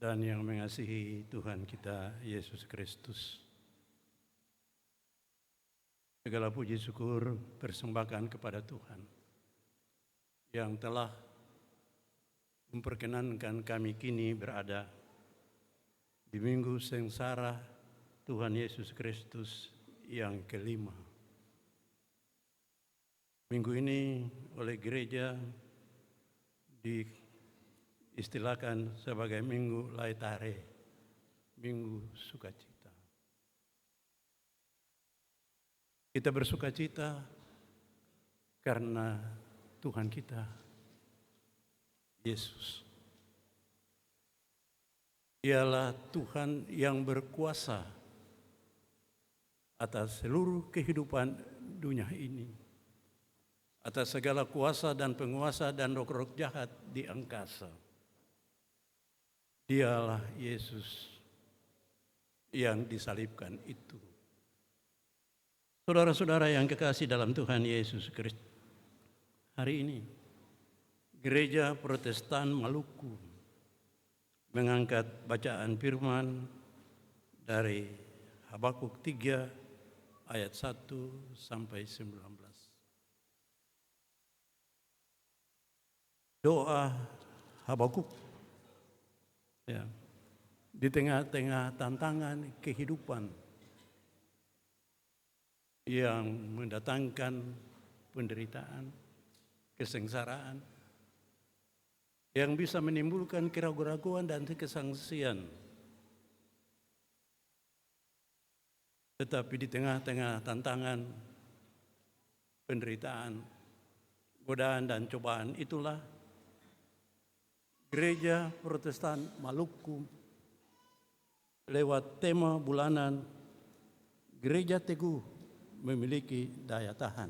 dan yang mengasihi Tuhan kita Yesus Kristus. Segala puji syukur persembahkan kepada Tuhan yang telah memperkenankan kami kini berada di minggu sengsara Tuhan Yesus Kristus yang kelima. Minggu ini oleh gereja diistilahkan sebagai Minggu Laetare, Minggu Sukacita. Kita bersukacita karena Tuhan kita, Yesus. Dialah Tuhan yang berkuasa atas seluruh kehidupan dunia ini, atas segala kuasa dan penguasa dan roh-roh jahat di angkasa. Dialah Yesus yang disalibkan itu. Saudara-saudara yang kekasih dalam Tuhan Yesus Kristus, hari ini Gereja Protestan Maluku mengangkat bacaan firman dari Habakuk 3 ayat 1 sampai 19. Doa Habakuk ya, di tengah-tengah tantangan kehidupan yang mendatangkan penderitaan, kesengsaraan, yang bisa menimbulkan keraguan-keraguan dan kesangsian. Tetapi di tengah-tengah tantangan, penderitaan, godaan dan cobaan itulah Gereja Protestan Maluku lewat tema bulanan Gereja Teguh memiliki daya tahan.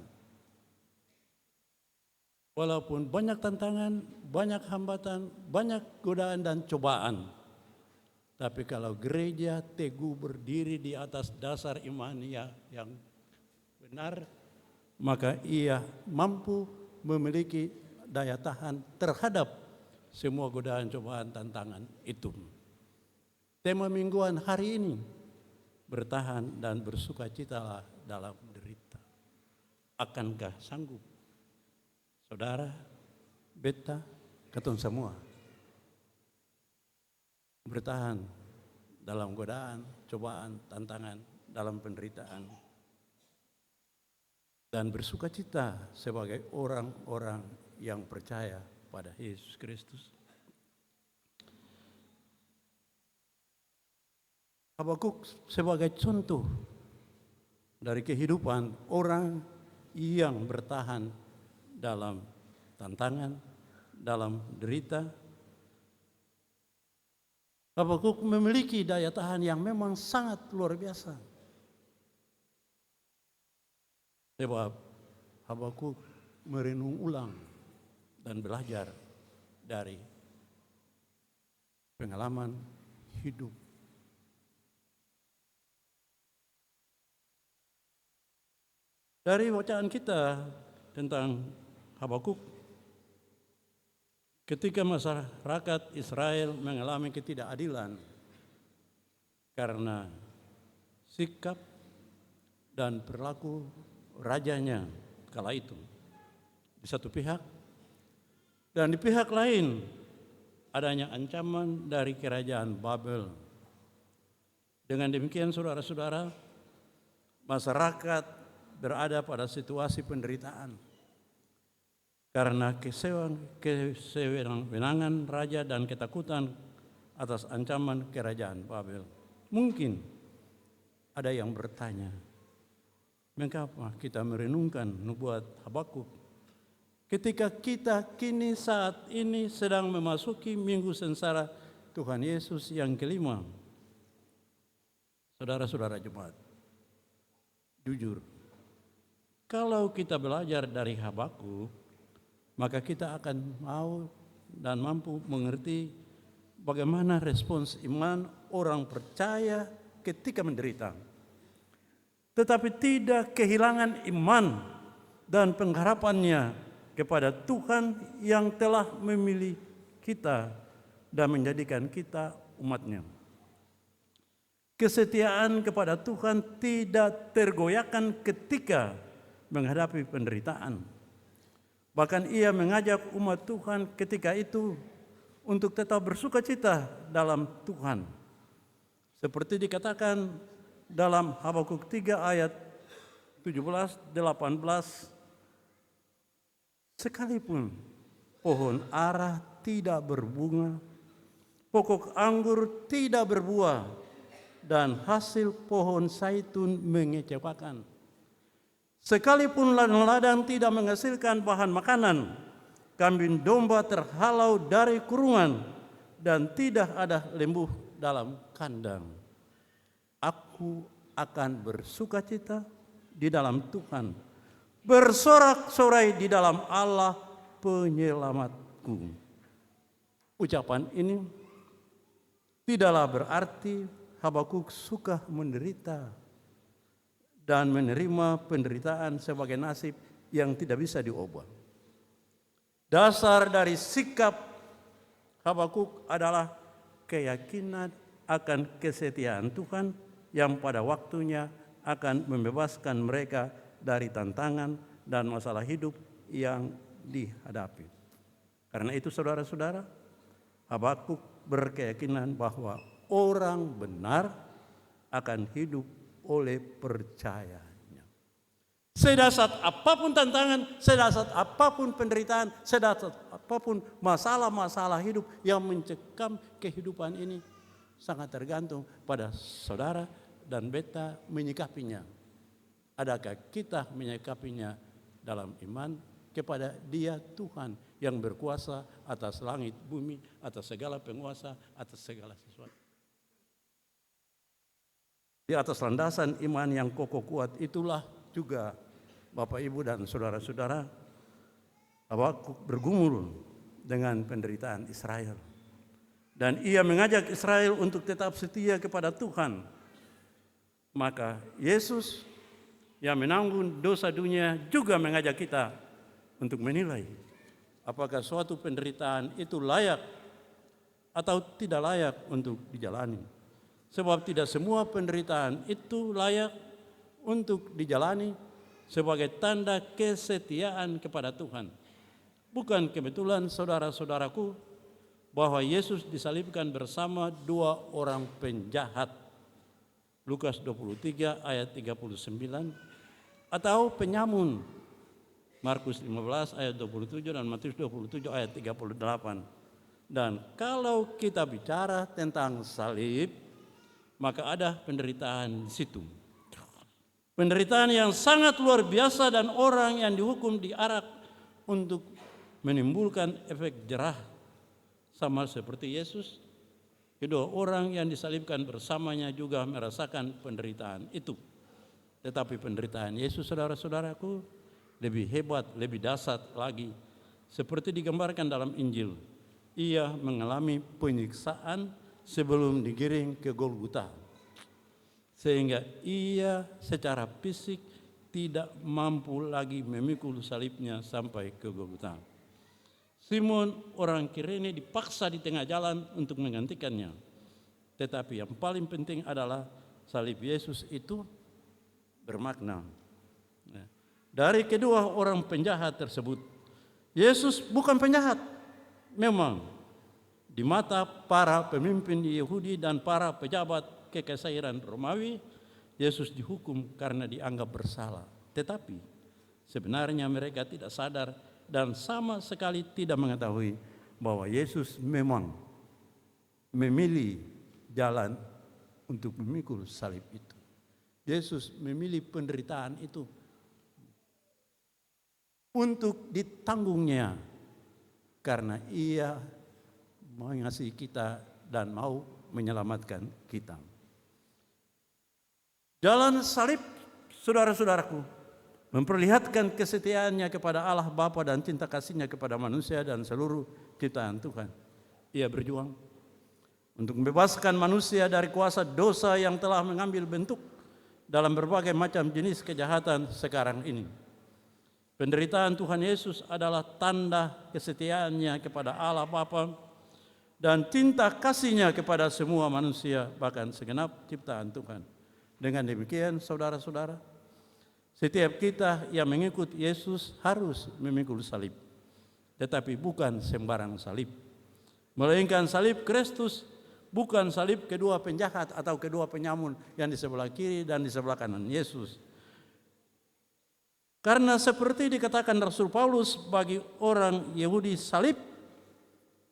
Walaupun banyak tantangan, banyak hambatan, banyak godaan dan cobaan, tapi kalau gereja teguh berdiri di atas dasar imannya yang benar, maka ia mampu memiliki daya tahan terhadap semua godaan, cobaan, tantangan itu. Tema mingguan hari ini, bertahan dan bersukacitalah dalam derita. Akankah sanggup saudara, beta, ketun semua bertahan dalam godaan, cobaan, tantangan, dalam penderitaan, dan bersukacita sebagai orang-orang yang percaya pada Yesus Kristus? Habakuk sebagai contoh dari kehidupan orang yang bertahan dalam tantangan, dalam derita. Habakuk memiliki daya tahan yang memang sangat luar biasa. Sebab Habakuk merenung ulang dan belajar dari pengalaman hidup. Dari bacaan kita tentang Habakuk, ketika masyarakat Israel mengalami ketidakadilan karena sikap dan perilaku rajanya kala itu di satu pihak, dan di pihak lain adanya ancaman dari kerajaan Babel. Dengan demikian saudara-saudara, masyarakat berada pada situasi penderitaan karena kesewenang-wenangan raja dan ketakutan atas ancaman kerajaan Babel. Mungkin ada yang bertanya, mengapa kita merenungkan nubuat Habakuk ketika kita kini saat ini sedang memasuki minggu sengsara Tuhan Yesus yang kelima? Saudara-saudara jemaat, jujur, kalau kita belajar dari Habakuk, maka kita akan mau dan mampu mengerti bagaimana respons iman orang percaya ketika menderita, tetapi tidak kehilangan iman dan pengharapannya kepada Tuhan yang telah memilih kita dan menjadikan kita umatnya. Kesetiaan kepada Tuhan tidak tergoyahkan ketika menghadapi penderitaan. Bahkan ia mengajak umat Tuhan ketika itu untuk tetap bersukacita dalam Tuhan. Seperti dikatakan dalam Habakuk 3 ayat 17-18, sekalipun pohon ara tidak berbunga, pokok anggur tidak berbuah, dan hasil pohon zaitun mengecewakan. Sekalipun ladang-ladang tidak menghasilkan bahan makanan, kambing domba terhalau dari kurungan, dan tidak ada lembu dalam kandang. Aku akan bersukacita di dalam Tuhan, bersorak-sorai di dalam Allah penyelamatku. Ucapan ini tidaklah berarti Habakuk suka menderita dan menerima penderitaan sebagai nasib yang tidak bisa diubah. Dasar dari sikap Habakuk adalah keyakinan akan kesetiaan Tuhan yang pada waktunya akan membebaskan mereka dari tantangan dan masalah hidup yang dihadapi. Karena itu saudara-saudara, Habakuk berkeyakinan bahwa orang benar akan hidup oleh percayanya. Sedahsyat apapun tantangan, sedahsyat apapun penderitaan, sedahsyat apapun masalah-masalah hidup yang mencekam kehidupan ini, sangat tergantung pada saudara dan beta menyikapinya. Adakah kita menyikapinya dalam iman kepada Dia Tuhan yang berkuasa atas langit, bumi, atas segala penguasa, atas segala sesuatu. Di atas landasan iman yang kokoh kuat itulah juga Bapak Ibu dan saudara-saudara, Habakuk bergumul dengan penderitaan Israel. Dan ia mengajak Israel untuk tetap setia kepada Tuhan. Maka Yesus yang menanggung dosa dunia juga mengajak kita untuk menilai apakah suatu penderitaan itu layak atau tidak layak untuk dijalani. Sebab tidak semua penderitaan itu layak untuk dijalani sebagai tanda kesetiaan kepada Tuhan. Bukan kebetulan saudara-saudaraku bahwa Yesus disalibkan bersama dua orang penjahat. Lukas 23 ayat 39 atau penyamun. Markus 15 ayat 27 dan Matius 27 ayat 38. Dan kalau kita bicara tentang salib, maka ada penderitaan di situ. Penderitaan yang sangat luar biasa dan orang yang dihukum diarak untuk menimbulkan efek jerah. Sama seperti Yesus, kedua orang yang disalibkan bersamanya juga merasakan penderitaan itu. Tetapi penderitaan Yesus, saudara-saudaraku, lebih hebat, lebih dahsyat lagi. Seperti digambarkan dalam Injil, ia mengalami penyiksaan sebelum digiring ke Golgota, sehingga ia secara fisik tidak mampu lagi memikul salibnya sampai ke Golgota. Simon orang Kirene dipaksa di tengah jalan untuk menggantikannya. Tetapi yang paling penting adalah salib Yesus itu bermakna. Dari kedua orang penjahat tersebut, Yesus bukan penjahat. Memang di mata para pemimpin Yahudi dan para pejabat kekaisaran Romawi, Yesus dihukum karena dianggap bersalah. Tetapi sebenarnya mereka tidak sadar dan sama sekali tidak mengetahui bahwa Yesus memang memilih jalan untuk memikul salib itu. Yesus memilih penderitaan itu untuk ditanggungnya karena ia mengasihi kita dan mau menyelamatkan kita. Jalan salib, saudara-saudaraku, memperlihatkan kesetiaannya kepada Allah Bapa dan cinta kasihnya kepada manusia dan seluruh ciptaan Tuhan. Ia berjuang untuk membebaskan manusia dari kuasa dosa yang telah mengambil bentuk dalam berbagai macam jenis kejahatan sekarang ini. Penderitaan Tuhan Yesus adalah tanda kesetiaannya kepada Allah Bapa dan cinta kasih-Nya kepada semua manusia, bahkan segenap ciptaan Tuhan. Dengan demikian, saudara-saudara, setiap kita yang mengikut Yesus harus memikul salib. Tetapi bukan sembarang salib. Melainkan salib Kristus, bukan salib kedua penjahat atau kedua penyamun yang di sebelah kiri dan di sebelah kanan Yesus. Karena seperti dikatakan Rasul Paulus, bagi orang Yahudi salib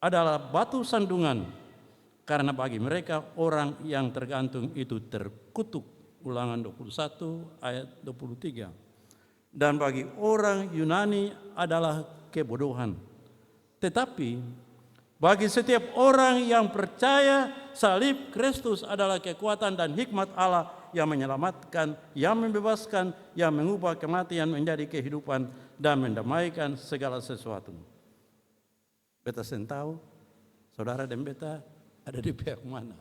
adalah batu sandungan, karena bagi mereka orang yang tergantung itu terkutuk. Ulangan 21 ayat 23. Dan bagi orang Yunani adalah kebodohan. Tetapi bagi setiap orang yang percaya, salib Kristus adalah kekuatan dan hikmat Allah yang menyelamatkan, yang membebaskan, yang mengubah kematian menjadi kehidupan dan mendamaikan segala sesuatu. Beta tahu, saudara dan beta ada di pihak mana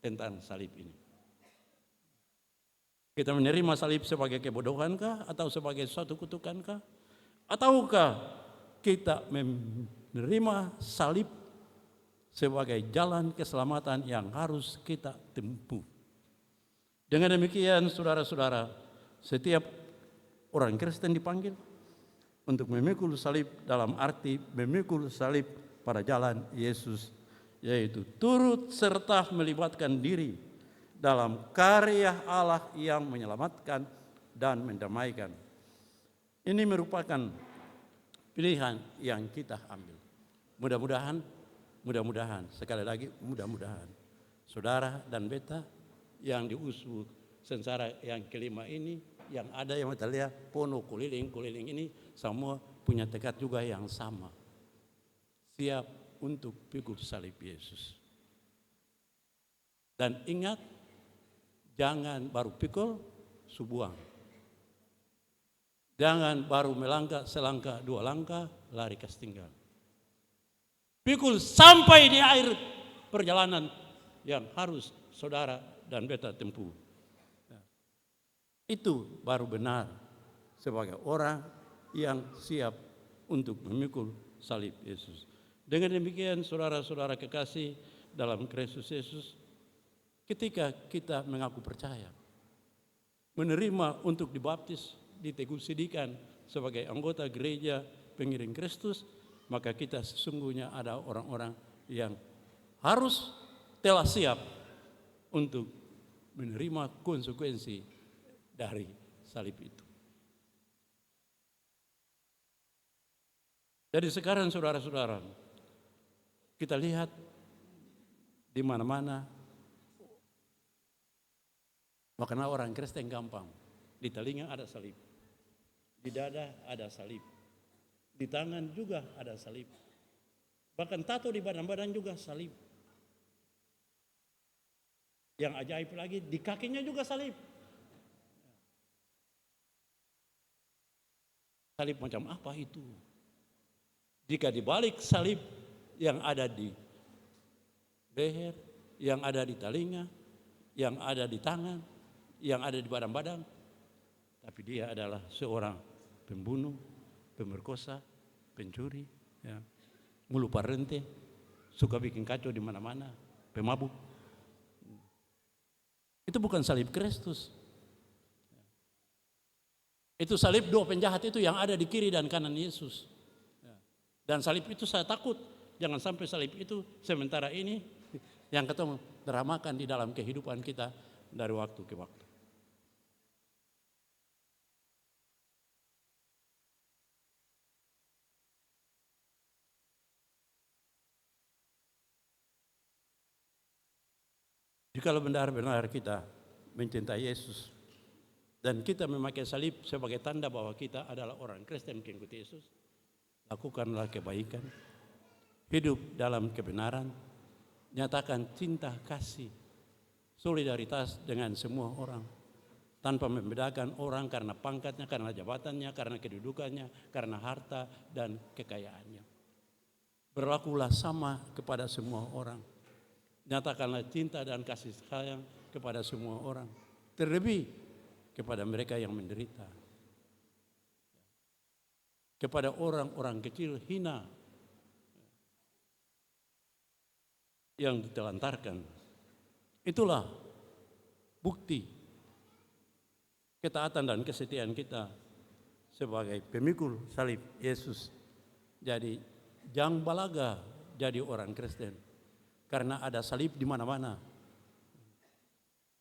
tentang salib ini. Kita menerima salib sebagai kebodohankah atau sebagai suatu kutukankah? Ataukah kita menerima salib sebagai jalan keselamatan yang harus kita tempuh? Dengan demikian, saudara-saudara, setiap orang Kristen dipanggil untuk memikul salib dalam arti memikul salib pada jalan Yesus, yaitu turut serta melibatkan diri dalam karya Allah yang menyelamatkan dan mendamaikan. Ini merupakan pilihan yang kita ambil. Mudah-mudahan, sekali lagi mudah-mudahan, saudara dan beta yang diusung sengsara yang kelima ini, yang ada yang kita lihat pono keliling ini, semua punya tekad juga yang sama. Siap untuk pikul salib Yesus. Dan ingat, jangan baru pikul, subuang. Jangan baru melangkah selangkah dua langkah, lari kastinggal. Pikul sampai di akhir perjalanan yang harus saudara dan beta tempuh. Itu baru benar sebagai orang yang siap untuk memikul salib Yesus. Dengan demikian, saudara-saudara kekasih dalam Kristus Yesus, ketika kita mengaku percaya, menerima untuk dibaptis, diteguh sidikan sebagai anggota gereja pengiring Kristus, maka kita sesungguhnya ada orang-orang yang harus telah siap untuk menerima konsekuensi dari salib itu. Jadi sekarang saudara-saudara, kita lihat di mana-mana makanya orang Kristen gampang. Di telinga ada salib, di dada ada salib, di tangan juga ada salib, bahkan tato di badan-badan juga salib. Yang ajaib lagi, di kakinya juga salib. Salib macam apa itu? Jika dibalik salib yang ada di leher, yang ada di telinga, yang ada di tangan, yang ada di badan-badan, tapi dia adalah seorang pembunuh, pemerkosa, pencuri, ya, mulu parente, suka bikin kacau di mana-mana, pemabuk. Itu bukan salib Kristus. Itu salib dua penjahat itu yang ada di kiri dan kanan Yesus. Dan salib itu saya takut, jangan sampai salib itu sementara ini yang ketemu dramakan di dalam kehidupan kita dari waktu ke waktu. Jikalau benar-benar kita mencintai Yesus dan kita memakai salib sebagai tanda bahwa kita adalah orang Kristen pengikut Yesus, lakukanlah kebaikan, hidup dalam kebenaran, nyatakan cinta kasih, solidaritas dengan semua orang, tanpa membedakan orang karena pangkatnya, karena jabatannya, karena kedudukannya, karena harta dan kekayaannya. Berlakulah sama kepada semua orang. Nyatakanlah cinta dan kasih sayang kepada semua orang, terlebih kepada mereka yang menderita, kepada orang-orang kecil hina. yang ditelantarkan. Itulah bukti ketaatan dan kesetiaan kita sebagai pemikul salib Yesus. Jadi jangan balaga jadi orang Kristen karena ada salib di mana-mana.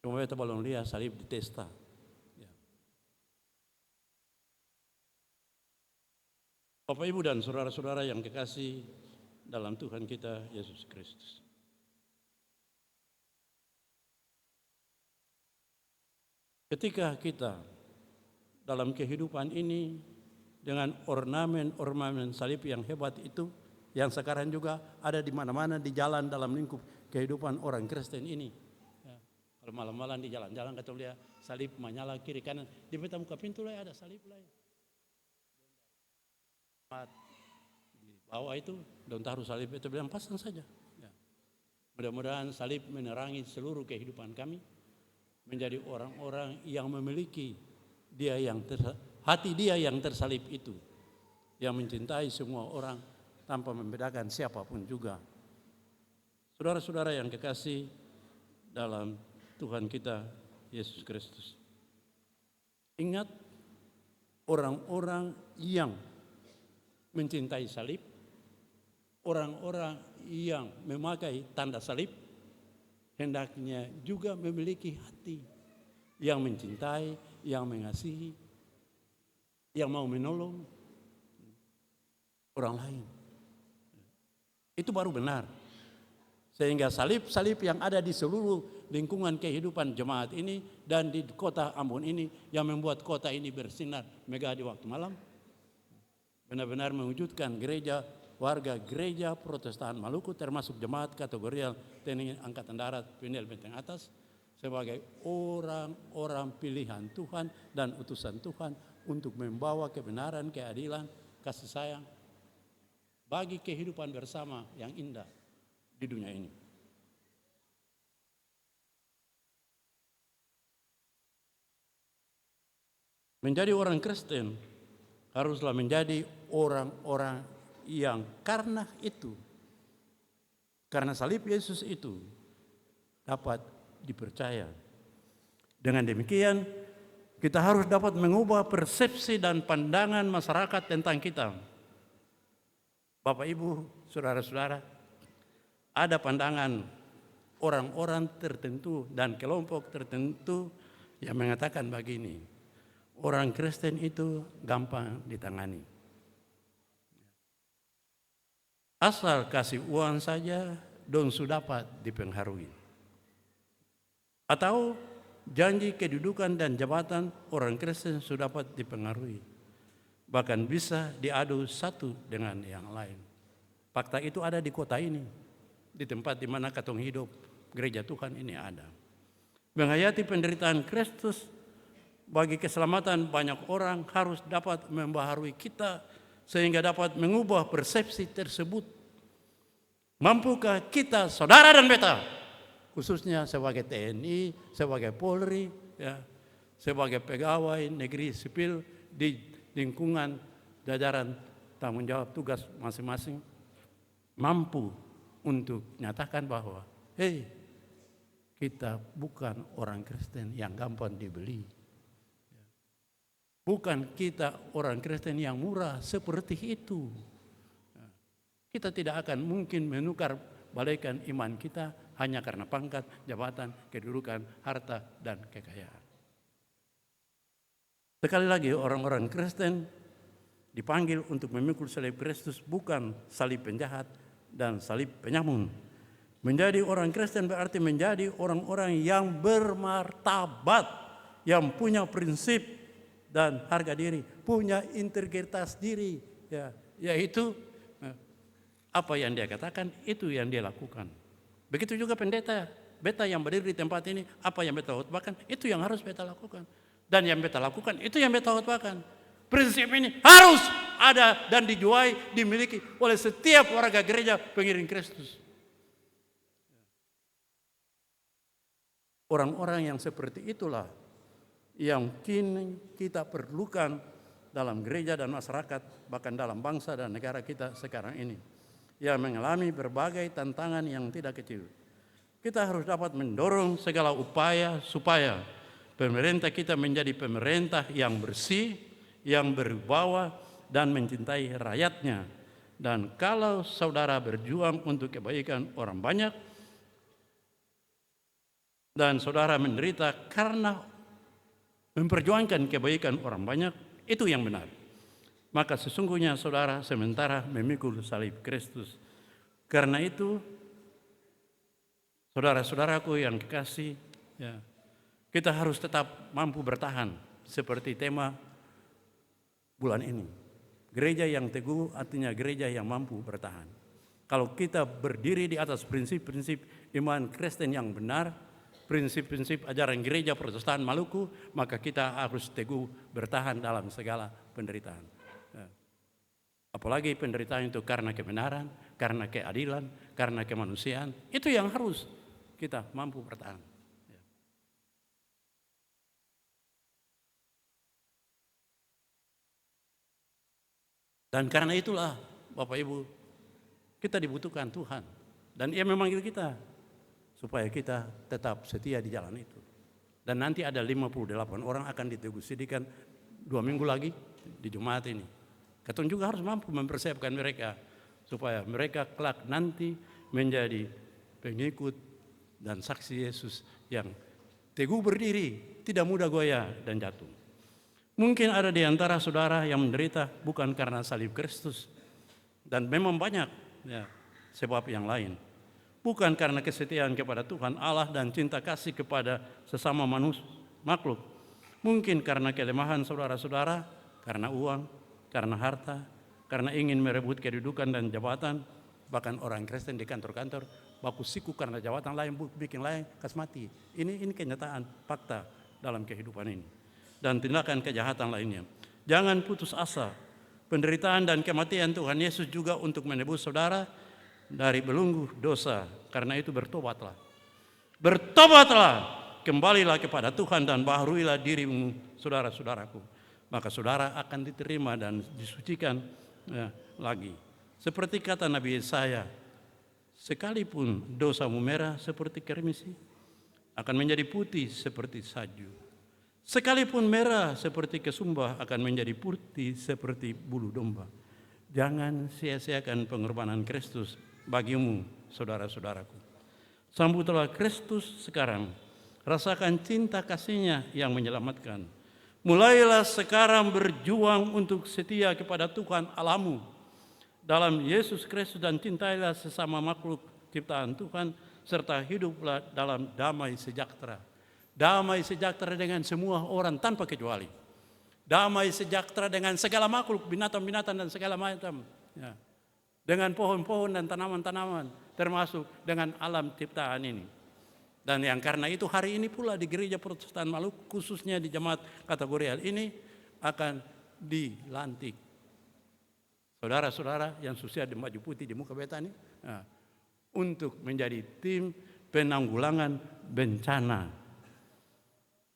Cuma kita belum lihat salib di Testa. Bapak, Ibu, dan saudara-saudara yang kekasih dalam Tuhan kita Yesus Kristus. Ketika kita dalam kehidupan ini dengan ornamen-ornamen salib yang hebat itu, yang sekarang juga ada di mana-mana di jalan dalam lingkup kehidupan orang Kristen ini. Ya, kalau malam-malam di jalan-jalan kita lihat salib menyala kiri kanan, di depan muka pintu lah ada salib lah. Di bawah itu don't taruh salib itu, bilang pasang saja. Ya. Mudah-mudahan salib menerangi seluruh kehidupan kami, menjadi orang-orang yang memiliki hati dia yang tersalib itu, yang mencintai semua orang tanpa membedakan siapapun juga. Saudara-saudara yang kekasih dalam Tuhan kita Yesus Kristus, ingat orang-orang yang mencintai salib, orang-orang yang memakai tanda salib, hendaknya juga memiliki hati yang mencintai, yang mengasihi, yang mau menolong orang lain. Itu baru benar. Sehingga salib-salib yang ada di seluruh lingkungan kehidupan jemaat ini dan di kota Ambon ini yang membuat kota ini bersinar megah di waktu malam, benar-benar mewujudkan warga gereja Protestan Maluku termasuk jemaat kategorial TNI Angkatan Darat Pindel Benteng Atas sebagai orang-orang pilihan Tuhan dan utusan Tuhan untuk membawa kebenaran, keadilan, kasih sayang bagi kehidupan bersama yang indah di dunia ini. Menjadi orang Kristen haruslah menjadi orang-orang yang karena salib Yesus itu dapat dipercaya. Dengan demikian kita harus dapat mengubah persepsi dan pandangan masyarakat tentang kita. Bapak, Ibu, saudara-saudara, ada pandangan orang-orang tertentu dan kelompok tertentu yang mengatakan begini, orang Kristen itu gampang ditangani. Asal kasih uang saja, dong sudah dapat dipengaruhi. Atau janji kedudukan dan jabatan orang Kristen sudah dapat dipengaruhi. Bahkan bisa diadu satu dengan yang lain. Fakta itu ada di kota ini, di tempat di mana katong hidup, gereja Tuhan ini ada. Menghayati penderitaan Kristus bagi keselamatan banyak orang harus dapat membaharui kita sehingga dapat mengubah persepsi tersebut. Mampukah kita, saudara dan beta, khususnya sebagai TNI, sebagai Polri, ya, sebagai pegawai negeri sipil di lingkungan jajaran tanggung jawab tugas masing-masing, mampu untuk nyatakan bahwa, hey, kita bukan orang Kristen yang gampang dibeli. Bukan kita orang Kristen yang murah seperti itu. Kita tidak akan mungkin menukar balikan iman kita hanya karena pangkat, jabatan, kedudukan, harta, dan kekayaan. Sekali lagi, orang-orang Kristen dipanggil untuk memikul salib Kristus, bukan salib penjahat dan salib penyamun. Menjadi orang Kristen berarti menjadi orang-orang yang bermartabat, yang punya prinsip dan harga diri, punya integritas diri, ya, yaitu apa yang dia katakan itu yang dia lakukan. Begitu juga pendeta, beta yang berdiri di tempat ini, apa yang beta khotbahkan itu yang harus beta lakukan, dan yang beta lakukan itu yang beta khotbahkan. Prinsip ini harus ada dan dijuai, dimiliki oleh setiap warga gereja pengiring Kristus. Orang-orang yang seperti itulah yang kini kita perlukan dalam gereja dan masyarakat, bahkan dalam bangsa dan negara kita sekarang ini, yang mengalami berbagai tantangan yang tidak kecil. Kita harus dapat mendorong segala upaya supaya pemerintah kita menjadi pemerintah yang bersih, yang berwibawa, dan mencintai rakyatnya. Dan kalau saudara berjuang untuk kebaikan orang banyak, dan saudara menderita karena memperjuangkan kebaikan orang banyak, itu yang benar. Maka sesungguhnya saudara sementara memikul salib Kristus. Karena itu, saudara-saudaraku yang kekasih, ya, kita harus tetap mampu bertahan seperti tema bulan ini. Gereja yang teguh artinya gereja yang mampu bertahan. Kalau kita berdiri di atas prinsip-prinsip iman Kristen yang benar, prinsip-prinsip ajaran gereja Protestan Maluku, maka kita harus teguh bertahan dalam segala penderitaan. Ya. Apalagi penderitaan itu karena kebenaran, karena keadilan, karena kemanusiaan, itu yang harus kita mampu bertahan. Dan karena itulah Bapak Ibu, kita dibutuhkan Tuhan. Dan Ia memanggil kita supaya kita tetap setia di jalan itu. Dan nanti ada 58 orang akan ditegusidikan 2 minggu lagi di Jumat ini. Kita juga harus mampu mempersiapkan mereka supaya mereka kelak nanti menjadi pengikut dan saksi Yesus yang teguh berdiri, tidak mudah goyah dan jatuh. Mungkin ada di antara saudara yang menderita bukan karena salib Kristus, dan memang banyak ya, sebab yang lain. Bukan karena kesetiaan kepada Tuhan Allah dan cinta kasih kepada sesama manusia, makhluk. Mungkin karena kelemahan saudara-saudara, karena uang, karena harta, karena ingin merebut kedudukan dan jabatan. Bahkan orang Kristen di kantor-kantor baku siku karena jabatan lain, bikin lain, kas mati. Ini kenyataan, fakta dalam kehidupan ini. Dan tindakan kejahatan lainnya. Jangan putus asa. Penderitaan dan kematian Tuhan Yesus juga untuk menebus saudara dari belenggu dosa. Karena itu bertobatlah. Bertobatlah, kembalilah kepada Tuhan dan baharuilah dirimu, saudara-saudaraku. Maka saudara akan diterima dan disucikan lagi. Seperti kata Nabi Yesaya, sekalipun dosamu merah seperti kermisi, akan menjadi putih seperti salju. Sekalipun merah seperti kesumbah, akan menjadi putih seperti bulu domba. Jangan sia-siakan pengorbanan Kristus bagimu, saudara-saudaraku. Sambutlah Kristus sekarang. Rasakan cinta kasih-Nya yang menyelamatkan. Mulailah sekarang berjuang untuk setia kepada Tuhan Allahmu dalam Yesus Kristus dan cintailah sesama makhluk ciptaan Tuhan serta hiduplah dalam damai sejahtera. Damai sejahtera dengan semua orang tanpa kecuali. Damai sejahtera dengan segala makhluk, binatang-binatang dan segala macam. Ya. Dengan pohon-pohon dan tanaman-tanaman, termasuk dengan alam ciptaan ini. Dan yang karena itu hari ini pula di gereja Protestan Maluku, khususnya di jemaat kategorial ini akan dilantik saudara-saudara yang sosial di baju putih di muka beta ini untuk menjadi tim penanggulangan bencana.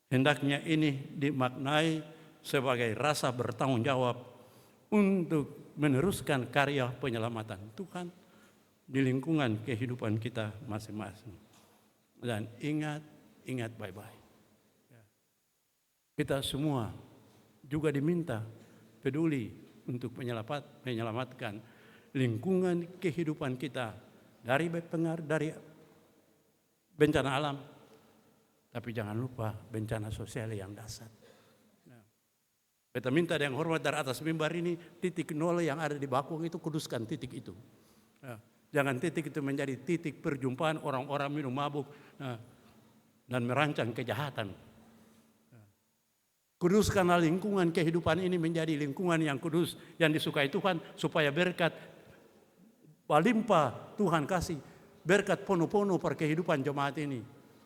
Hendaknya ini dimaknai sebagai rasa bertanggung jawab untuk meneruskan karya penyelamatan Tuhan di lingkungan kehidupan kita masing-masing. Dan ingat baik-baik. Kita semua juga diminta peduli untuk menyelamatkan lingkungan kehidupan kita dari pengaruh dari bencana alam, tapi jangan lupa bencana sosial yang dahsyat. Kita minta yang hormat dari atas mimbar ini, titik nol yang ada di Bakung itu kuduskan titik itu. Jangan titik itu menjadi titik perjumpaan orang-orang minum mabuk dan merancang kejahatan. Kuduskanlah lingkungan kehidupan ini menjadi lingkungan yang kudus, yang disukai Tuhan, supaya berkat melimpah Tuhan kasih, berkat pono-pono per kehidupan jemaat ini.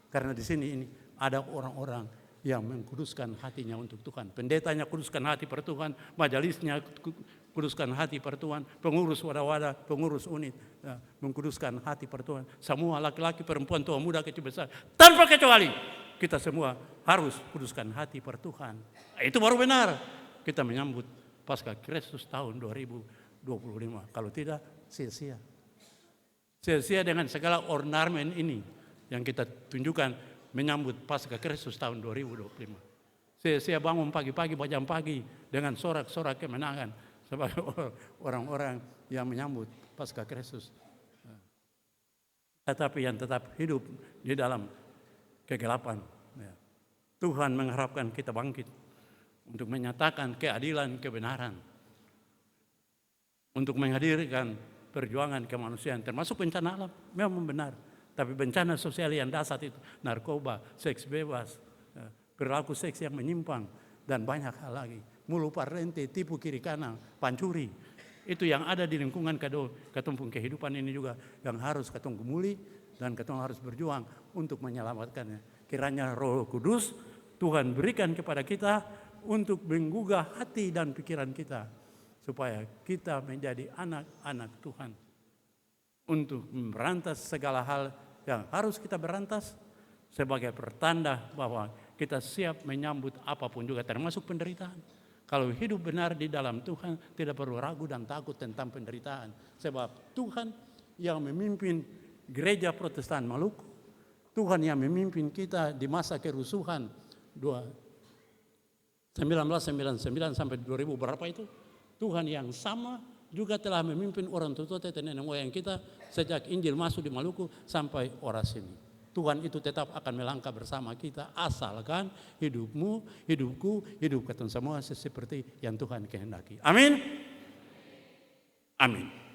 Karena di sini ini ada orang-orang yang mengkuduskan hatinya untuk Tuhan. Pendetanya kuduskan hati per Tuhan, majalisnya kuduskan hati per Tuhan, pengurus wadah-wadah, pengurus unit mengkuduskan hati per Tuhan. Semua laki-laki, perempuan, tua, muda, kecil, besar, tanpa kecuali. Kita semua harus kuduskan hati per Tuhan. Itu baru benar. Kita menyambut Paskah Kristus tahun 2025. Kalau tidak, sia-sia. Sia-sia dengan segala ornamen ini. yang kita tunjukkan menyambut Paskah Kristus tahun 2025. Saya bangun pagi-pagi, jam pagi dengan sorak-sorak kemenangan sebagai orang-orang yang menyambut Paskah Kristus. Tetapi yang tetap hidup di dalam kegelapan. Tuhan mengharapkan kita bangkit untuk menyatakan keadilan, kebenaran, untuk menghadirkan perjuangan kemanusiaan, termasuk bencana alam, memang benar. Tapi bencana sosial yang dasar itu, narkoba, seks bebas, perilaku seks yang menyimpang, dan banyak hal lagi. Mulu parlente, tipu kiri kanan, pancuri. Itu yang ada di lingkungan ketumpung kehidupan ini juga yang harus katong gumuli dan katong harus berjuang untuk menyelamatkannya. Kiranya Roh Kudus Tuhan berikan kepada kita untuk menggugah hati dan pikiran kita supaya kita menjadi anak-anak Tuhan untuk memberantas segala hal yang harus kita berantas sebagai pertanda bahwa kita siap menyambut apapun juga termasuk penderitaan. Kalau hidup benar di dalam Tuhan tidak perlu ragu dan takut tentang penderitaan. Sebab Tuhan yang memimpin gereja Protestan Maluku, Tuhan yang memimpin kita di masa kerusuhan 1999 sampai 2000 berapa itu, Tuhan yang sama juga telah memimpin orang tua nenek moyang kita sejak Injil masuk di Maluku sampai oras ini. Tuhan itu tetap akan melangkah bersama kita asalkan hidupmu, hidupku, hidup kita semua seperti yang Tuhan kehendaki. Amin. Amin.